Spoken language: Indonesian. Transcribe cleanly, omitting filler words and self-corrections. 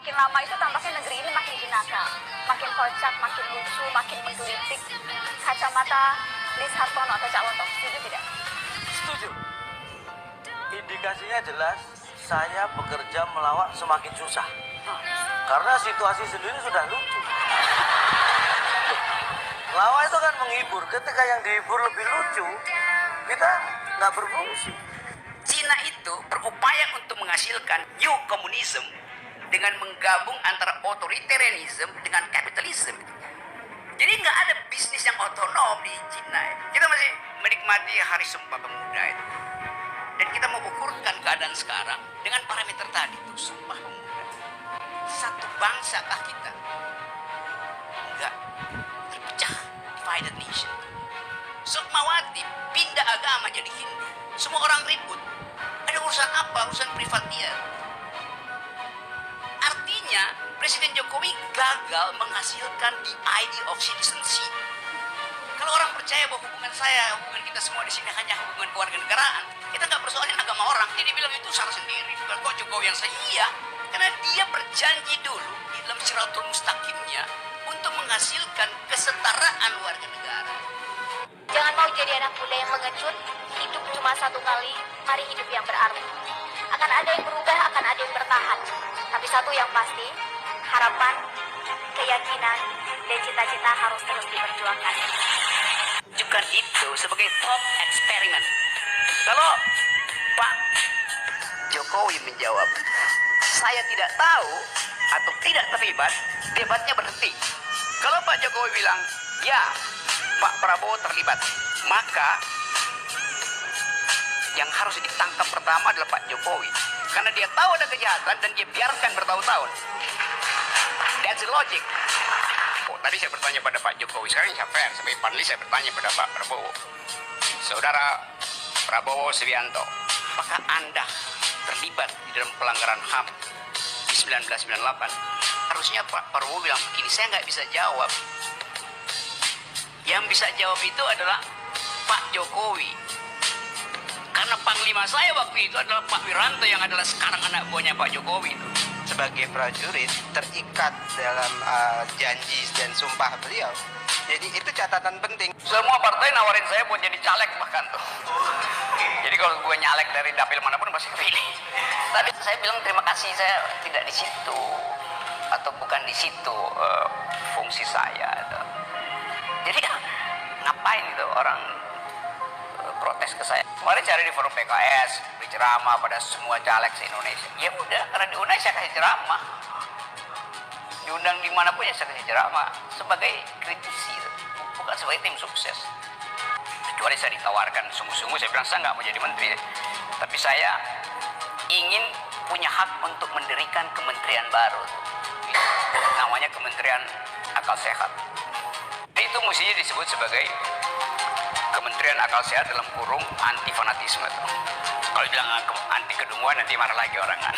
makin lama itu tampaknya negeri ini makin jenaka, makin kocak, makin lucu, makin menggelitik. Kacamata Lis Hartono atau Cak Lontong, setuju tidak? Setuju. Indikasinya jelas, saya bekerja melawak semakin susah. Karena situasi sendiri sudah lucu. Lawak itu kan menghibur, ketika yang dihibur lebih lucu, kita nggak berfungsi. Cina itu berupaya untuk menghasilkan new communism dengan menggabung antara otoritarianism dengan kapitalisme. Jadi nggak ada bisnis yang otonom di Cina. Kita masih menikmati Hari Sumpah Pemuda itu. Dan kita mau ukurkan keadaan sekarang dengan parameter tadi itu, Sumpah Pemuda. Satu bangsa kah kita? Enggak. Terpecah, divided nation. Sukmawati pindah agama jadi Hindu. Semua orang ribut. Ada urusan apa? Urusan privat dia. Artinya Presiden Jokowi gagal menghasilkan the idea of citizenship. Kalau orang percaya bahwa hubungan kita semua di sini hanya hubungan kewarganegaraan, kita nggak persoalin agama orang. Jadi bilang itu salah sendiri. Bukan kok Jokowi yang saya iya, karena dia berjanji dulu di dalam Siratul Mustaqimnya untuk menghasilkan kesetaraan warga negara. Jangan mau jadi anak muda yang mengecut, hidup cuma satu kali, mari hidup yang berarti. Akan ada yang berubah, akan ada yang bertahan. Tapi satu yang pasti, harapan, keyakinan, dan cita-cita harus terus diperjuangkan. Tunjukkan itu sebagai thought eksperimen. Kalau Pak Jokowi menjawab, saya tidak tahu atau tidak terlibat, debatnya berhenti. Kalau Pak Jokowi bilang, ya Pak Prabowo terlibat, maka yang harus ditangkap pertama adalah Pak Jokowi. Karena dia tahu ada kejahatan dan dia biarkan bertahun-tahun. That's the logic. Tadi saya bertanya pada Pak Jokowi, sekarang saya fair, sebagai panelis saya bertanya pada Pak Prabowo. Saudara Prabowo Subianto, apakah Anda terlibat di dalam pelanggaran HAM di 1998? Harusnya Pak Prabowo bilang begini, saya nggak bisa jawab. Yang bisa jawab itu adalah Pak Jokowi. Karena panglima saya waktu itu adalah Pak Wiranto yang adalah sekarang anak buahnya Pak Jokowi itu. Sebagai prajurit terikat dalam janji dan sumpah beliau. Jadi itu catatan penting. Semua partai nawarin saya buat jadi caleg bahkan tuh. Jadi kalau gue nyalek dari dapil manapun pasti pilih. Tadi saya bilang terima kasih, saya tidak di situ atau bukan di situ fungsi saya. Jadi ngapain itu orang protes ke saya? Mari cari di forum PKS, berceramah pada semua caleg se-Indonesia. Ya udah, karena diundang saya kasih ceramah. Diundang dimanapun ya saya kasih ceramah sebagai kritisi, bukan sebagai tim sukses. Kecuali saya ditawarkan sungguh-sungguh, saya bilang saya nggak mau jadi menteri, tapi saya ingin punya hak untuk mendirikan kementerian baru, namanya Kementerian Akal Sehat. Itu mestinya disebut sebagai Kementerian Akal Sehat dalam kurung anti fanatisme. Kalau bilang anti kedunguan nanti marah lagi orang kan.